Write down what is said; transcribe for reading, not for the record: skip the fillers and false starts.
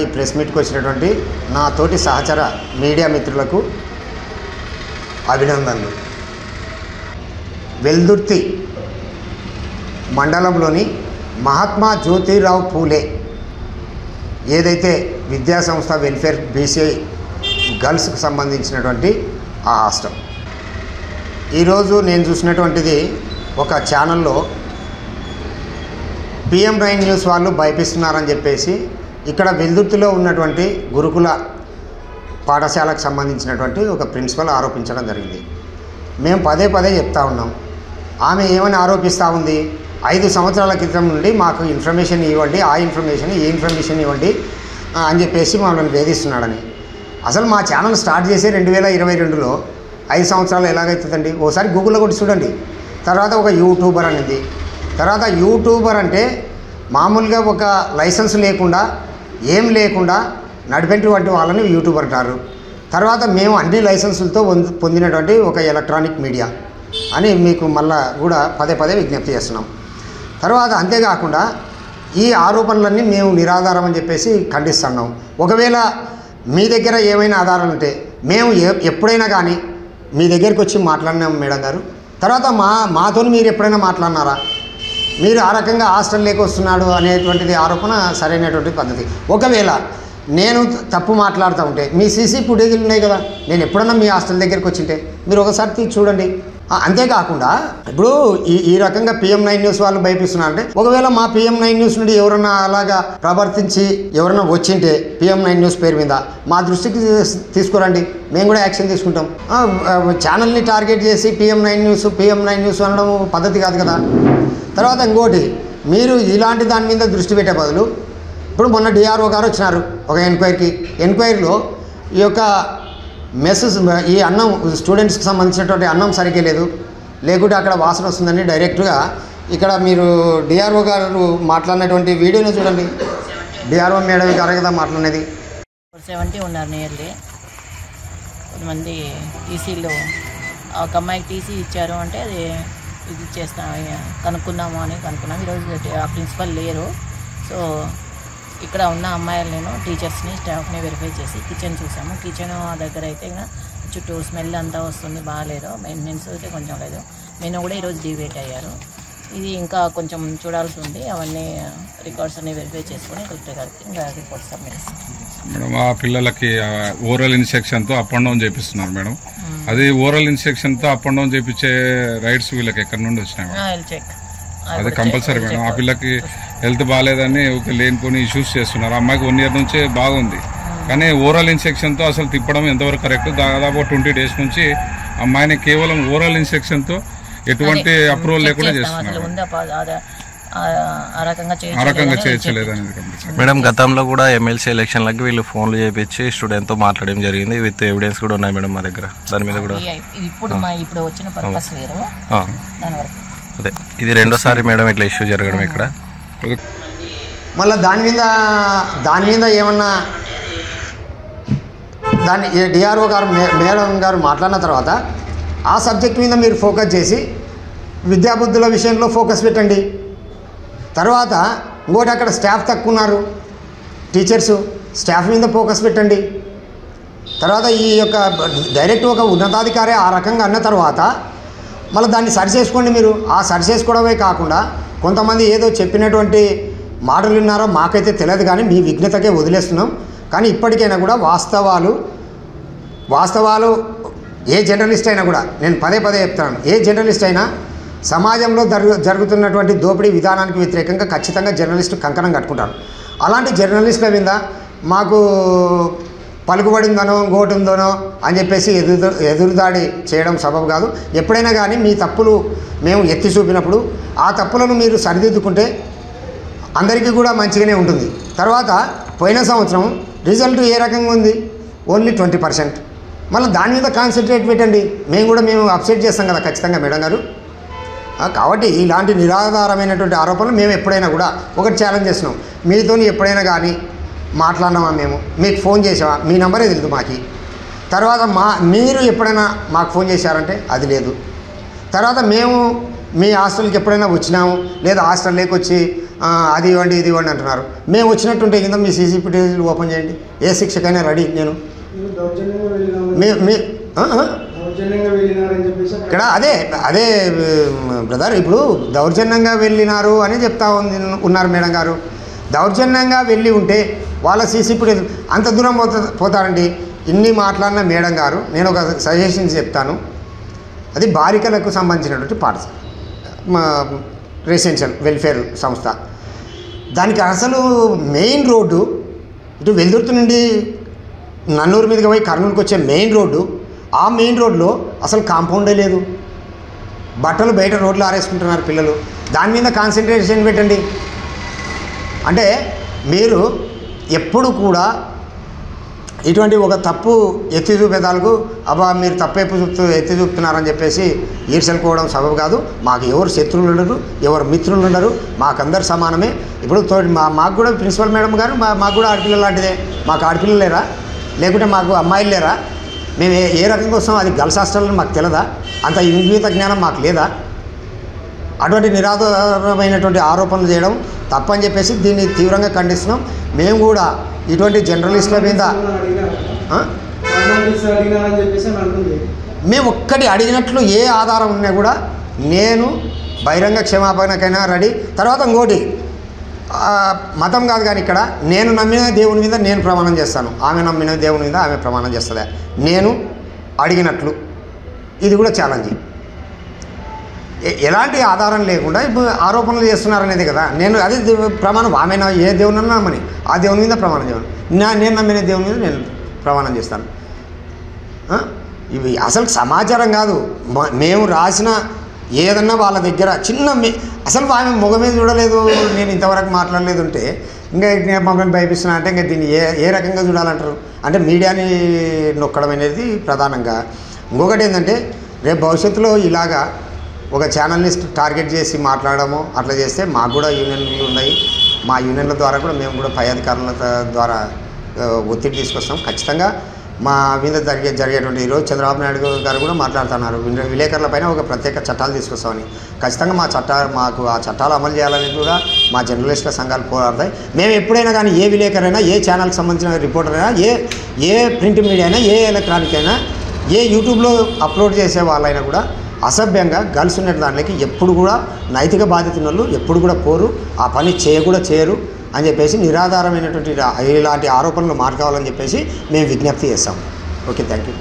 ఈ ప్రెస్ మీట్కి వచ్చినటువంటి నా తోటి సహచర మీడియా మిత్రులకు అభినందనలు. వెల్దుర్తి మండలంలోని మహాత్మా జ్యోతిరావు పూలే ఏదైతే విద్యా సంస్థ వెల్ఫేర్ బీసీ గర్ల్స్కి సంబంధించినటువంటి ఆ హాస్టల్, ఈరోజు నేను చూసినటువంటిది ఒక ఛానల్లో PM9 న్యూస్ వాళ్ళు భయపిస్తున్నారని చెప్పేసి ఇక్కడ వెల్దుర్తిలో ఉన్నటువంటి గురుకుల పాఠశాలకు సంబంధించినటువంటి ఒక ప్రిన్సిపల్ ఆరోపించడం జరిగింది. మేము పదే పదే చెప్తా ఉన్నాం. ఆమె ఏమని ఆరోపిస్తూ ఉంది, 5 సంవత్సరాల క్రితం నుండి మాకు ఇన్ఫర్మేషన్ ఇవ్వండి, ఆ ఇన్ఫర్మేషన్ ఈ ఇన్ఫర్మేషన్ ఇవ్వండి అని చెప్పేసి మమ్మల్ని వేధిస్తున్నాడని. అసలు మా ఛానల్ స్టార్ట్ చేసి 2022లో 5 సంవత్సరాలు ఎలాగవుతుందండి? ఓసారి గూగుల్లో కొట్టి చూడండి. తర్వాత ఒక యూట్యూబర్ అనేది, తర్వాత యూట్యూబర్ అంటే మామూలుగా ఒక లైసెన్స్ లేకుండా ఏం లేకుండా నడిపేటువంటి వాళ్ళని యూట్యూబర్ అంటారు. తర్వాత మేము అన్ని లైసెన్సులతో పొందినటువంటి ఒక ఎలక్ట్రానిక్ మీడియా అని మీకు మళ్ళా కూడా పదే పదే విజ్ఞప్తి చేస్తున్నాం. తర్వాత అంతేకాకుండా ఈ ఆరోపణలన్నీ మేము నిరాధారం అని చెప్పేసి ఖండిస్తున్నాం. ఒకవేళ మీ దగ్గర ఏమైనా ఆధారాలు ఉంటే మేము ఎప్పుడైనా కానీ మీ దగ్గరికి వచ్చి మాట్లాడినాం మేడం గారు. తర్వాత మాతో మీరు ఎప్పుడైనా మాట్లాడినారా? మీరు ఆ రకంగా హాస్టల్ లేకొస్తున్నాడు అనేటువంటిది ఆరోపణ సరైనటువంటి పద్ధతి. ఒకవేళ నేను తప్పు మాట్లాడుతూ ఉంటే మీ సీసీ ఫుటేజీలు ఉన్నాయి కదా, నేను ఎప్పుడన్నా మీ హాస్టల్ దగ్గరికి వచ్చింటే మీరు ఒకసారి చూడండి. అంతేకాకుండా ఇప్పుడు ఈ రకంగా PM9 న్యూస్ వాళ్ళు భయపిస్తున్నారంటే, ఒకవేళ మా PM9 న్యూస్ నుండి ఎవరన్నా అలాగా ప్రవర్తించి ఎవరన్నా వచ్చింటే PM9 న్యూస్ పేరు మీద మా దృష్టికి తీసుకురండి, మేము కూడా యాక్షన్ తీసుకుంటాం. ఛానల్ని టార్గెట్ చేసి PM9 న్యూస్ అనడం పద్ధతి కాదు కదా. తర్వాత ఇంకోటి, మీరు ఇలాంటి దాని మీద దృష్టి పెట్టే బదులు ఇప్పుడు మొన్న DRO గారు వచ్చినారు ఒక ఎంక్వైరీలో ఈ యొక్క మెస్సెస్ ఈ అన్నం స్టూడెంట్స్కి సంబంధించినటువంటి అన్నం సరిగ్గా లేకుంటే అక్కడ వాసన వస్తుందని డైరెక్ట్గా ఇక్కడ మీరు DRO గారు మాట్లాడినటువంటి వీడియోని చూడండి. DRO మేడం గారు కదా మాట్లాడినది. 70 ఉన్నారు నియర్లీ. కొంతమంది టీసీలో ఒక అమ్మాయికి టీసీ ఇచ్చారు అంటే అది ఇది చేస్తాం కనుక్కున్నాము అని కనుక్కున్నాం. ఈరోజు ఆ ప్రిన్సిపల్ లేరు. సో ఇక్కడ ఉన్న అమ్మాయిలు నేను టీచర్స్ని స్టాఫ్ని వెరిఫై చేసి కిచెన్ చూసాము. కిచెన్ దగ్గర అయితే ఇంకా చుట్టూ స్మెల్ అంతా వస్తుంది, బాగాలేదు. మెయింటెనెన్స్ అయితే కొంచెం లేదు. మెనూ కూడా ఈరోజు డివేట్ అయ్యారు. ఇది ఇంకా కొంచెం చూడాల్సి ఉంది. అవన్నీ రికార్డ్స్ అన్ని వెరిఫై చేసుకొని కలెక్టర్ గారికి ఇంకా రిపోర్ట్ సబ్మిట్ చేస్తాం. మేడం ఆ పిల్లలకి ఓరల్ ఇన్సెక్షన్తో అప్ అండ్ డౌన్ చేపిస్తున్నారు మేడం. అది ఓరల్ ఇన్సెక్షన్తో అప్ అండ్ డౌన్ చేపించే రైట్స్ వీళ్ళకి ఎక్కడి నుండి వచ్చినాయి? చెక్ అది కంపల్సరీ మేడం. ఆ పిల్లకి హెల్త్ బాగాలేదని లేనిపోని ఇష్యూస్ చేస్తున్నారు. అమ్మాయికి 1 ఇయర్ నుంచే బాగుంది, కానీ ఓరల్ ఇన్సెక్షన్తో అసలు తిప్పడం ఎంతవరకు కరెక్ట్? దాదాపు 20 డేస్ నుంచి అమ్మాయిని కేవలం ఓరల్ ఇన్సెక్షన్తో ఎటువంటి అప్రూవల్ లేకుండా చేస్తున్నారు. ఆ రకంగా చేయలేదు మేడం. గతంలో కూడా ఎమ్మెల్సీ ఎలక్షన్లకి వీళ్ళు ఫోన్లు చేయించి స్టూడెంట్తో మాట్లాడడం జరిగింది. విత్ ఎవిడెన్స్ కూడా ఉన్నాయి మేడం మా దగ్గర. దాని మీద కూడా ఇప్పుడు వచ్చిన పర్పస్ వేరు. అదే ఇది రెండోసారి మేడం ఇట్లా ఇష్యూ జరగడం ఇక్కడ. మళ్ళీ దాని మీద ఏమన్నా దాన్ని DRO గారు మేడం గారు మాట్లాడిన తర్వాత ఆ సబ్జెక్ట్ మీద మీరు ఫోకస్ చేసి విద్యాబుద్ధుల విషయంలో ఫోకస్ పెట్టండి. తర్వాత ఇంకోటి అక్కడ స్టాఫ్ తక్కువ ఉన్నారు, టీచర్సు స్టాఫ్ మీద ఫోకస్ పెట్టండి. తర్వాత ఈ యొక్క డైరెక్ట్ ఒక ఉన్నతాధికారి ఆ రకంగా అన్న తర్వాత మళ్ళీ దాన్ని సరి చేసుకోండి. మీరు ఆ సరి చేసుకోవడమే కాకుండా కొంతమంది ఏదో చెప్పినటువంటి మాటలు విన్నారో మాకైతే తెలియదు, కానీ మీ విఘ్నతకే వదిలేస్తున్నాం. కానీ ఇప్పటికైనా కూడా వాస్తవాలు ఏ జర్నలిస్ట్ అయినా కూడా, నేను పదే చెప్తాను, ఏ జర్నలిస్ట్ అయినా సమాజంలో జరుగుతున్నటువంటి దోపిడీ విధానానికి వ్యతిరేకంగా ఖచ్చితంగా జర్నలిస్టు కంకణం కట్టుకుంటారు. అలాంటి జర్నలిస్టుల మీద మాకు పలుకుబడిందనో ఇంకోటిందనో అని చెప్పేసి ఎదురుదాడి చేయడం సబబు కాదు. ఎప్పుడైనా కానీ మీ తప్పులు మేము ఎత్తి చూపినప్పుడు ఆ తప్పులను మీరు సరిదిద్దుకుంటే అందరికీ కూడా మంచిగానే ఉంటుంది. తర్వాత పోయిన సంవత్సరం రిజల్ట్ ఏ రకంగా ఉంది? ఓన్లీ 20%. మళ్ళీ దాని మీద కాన్సన్ట్రేట్ పెట్టండి. మేము అప్సెట్ చేస్తాం కదా ఖచ్చితంగా మేడం గారు. కాబట్టి ఇలాంటి నిరాధారమైనటువంటి ఆరోపణలు మేము ఎప్పుడైనా కూడా ఒకటి ఛాలెంజ్ చేస్తున్నాం. మీతో ఎప్పుడైనా కానీ మాట్లాడినామా, మేము మీకు ఫోన్ చేసామా, మీ నెంబరే తెలియదు మాకు. తర్వాత మీరు ఎప్పుడైనా మాకు ఫోన్ చేశారంటే అది లేదు. తర్వాత మేము మీ హాస్టల్కి ఎప్పుడైనా వచ్చినాము లేదా హాస్టల్లోకి వచ్చి అది ఇవ్వండి ఇది ఇవ్వండి అంటున్నారు. మేము వచ్చినట్టుంటే కింద మీ సీసీటీవీలు ఓపెన్ చేయండి, ఏ శిక్షకైనా రెడీ నేను. ఇక్కడ అదే అదే బ్రదర్, ఇప్పుడు దౌర్జన్యంగా వెళ్ళినారు అని చెప్తా ఉన్నారు మేడం గారు. దౌర్జన్యంగా వెళ్ళి ఉంటే వాళ్ళ సీసీటీవీ అంత దూరం పోతారండి. ఇన్ని మాట్లాడిన మేడం గారు నేను ఒక సజెషన్స్ చెప్తాను. అది బాలికలకు సంబంధించినటువంటి పాఠశాల, మా రెసిడెన్షియల్ వెల్ఫేర్ సంస్థ. దానికి అసలు మెయిన్ రోడ్డు ఇటు వెల్దుర్తి నుండి నన్నూరు మీదకి పోయి కర్నూలుకి వచ్చే మెయిన్ రోడ్డు, ఆ మెయిన్ రోడ్లో అసలు కాంపౌండే లేదు. బట్టలు బయట రోడ్లు ఆరేసుకుంటున్నారు పిల్లలు. దాని మీద కాన్సన్ట్రేషన్ పెట్టండి. అంటే మీరు ఎప్పుడు కూడా ఇటువంటి ఒక తప్పు ఎత్తి చూపేదాలకు అబ్బా మీరు తప్పు ఎత్తి చూపుతున్నారని చెప్పేసి ఈర్షలుకోవడం సబబు కాదు. మాకు ఎవరు శత్రువులు ఉండరు, ఎవరు మిత్రులు ఉండరు, మాకందరు సమానమే. ఇప్పుడు మాకు కూడా ప్రిన్సిపల్ మేడం గారు మాకు కూడా ఆడపిల్లలు లాంటిదే. మాకు ఆడపిల్లలు లేరా, లేకుంటే మాకు అమ్మాయిలు లేరా? మేము ఏ రకంగా వస్తాం అది గర్ల్స్ హాస్టల్లో మాకు తెలదా? అంత ఇంగిత జ్ఞానం మాకు లేదా? అటువంటి నిరాధారమైనటువంటి ఆరోపణలు చేయడం తప్పని చెప్పేసి దీన్ని తీవ్రంగా ఖండిస్తున్నాం. మేము కూడా ఇటువంటి జర్నలిస్టుల మీద మేము ఒక్కటి అడిగినట్లు ఏ ఆధారం ఉన్నా కూడా నేను బహిరంగ క్షమాపణకైనా రెడీ. తర్వాత ఇంకోటి మతం కాదు కానీ ఇక్కడ నేను నమ్మిన దేవుని మీద నేను ప్రమాణం చేస్తాను, ఆమె నమ్మిన దేవుని మీద ఆమె ప్రమాణం చేస్తుంది. నేను అడిగినట్లు ఇది కూడా ఛాలెంజ్. ఎలాంటి ఆధారం లేకుండా ఇప్పుడు ఆరోపణలు చేస్తున్నారనేది కదా. నేను అదే ప్రమాణం, ఆమె ఏ దేవునన్నా నమ్మని ఆ దేవుని మీద ప్రమాణం చేయను, నేను నమ్మిన దేవుని మీద నేను ప్రమాణం చేస్తాను. ఇవి అసలు సమాచారం కాదు. మేము రాసిన ఏదన్నా వాళ్ళ దగ్గర చిన్న అసలు ఆమె మొగ మీద చూడలేదు, నేను ఇంతవరకు మాట్లాడలేదు అంటే ఇంకా మమ్మల్ని భయపిస్తున్నా అంటే ఇంకా దీన్ని ఏ రకంగా చూడాలంటారు? అంటే మీడియాని నొక్కడం అనేది ప్రధానంగా. ఇంకొకటి ఏంటంటే రేపు భవిష్యత్తులో ఇలాగా ఒక ఛానల్ని టార్గెట్ చేసి మాట్లాడము అట్లా చేస్తే మాకు కూడా యూనియన్లు ఉన్నాయి. మా యూనియన్ల ద్వారా కూడా మేము కూడా పై అధికారుల ద్వారా ఒత్తిడి తీసుకొస్తాం. ఖచ్చితంగా మా మీద జరిగేటువంటి ఈరోజు చంద్రబాబు నాయుడు గారు కూడా మాట్లాడుతున్నారు విలేకరుల పైన ఒక ప్రత్యేక చట్టాలు తీసుకొస్తామని. ఖచ్చితంగా మాకు ఆ చట్టాలు అమలు చేయాలని కూడా మా జర్నలిస్టుల సంఘాలు పోరాడతాయి. మేము ఎప్పుడైనా కానీ ఏ విలేకరైనా, ఏ ఛానల్కి సంబంధించిన రిపోర్టర్ అయినా, ఏ ప్రింట్ మీడియా అయినా, ఏ ఎలక్ట్రానిక్ అయినా, ఏ యూట్యూబ్లో అప్లోడ్ చేసే వాళ్ళైనా కూడా అసభ్యంగా గర్ల్స్ ఉన్న దాంట్లోకి ఎప్పుడు కూడా నైతిక బాధ్యత ఉన్న వాళ్ళు ఎప్పుడు కూడా పోరు, ఆ పని చేయరు అని చెప్పేసి నిరాధారమైనటువంటి ఇలాంటి ఆరోపణలు మాట్లాడాలని చెప్పేసి మేము విజ్ఞప్తి చేస్తాము. Okay, thank you.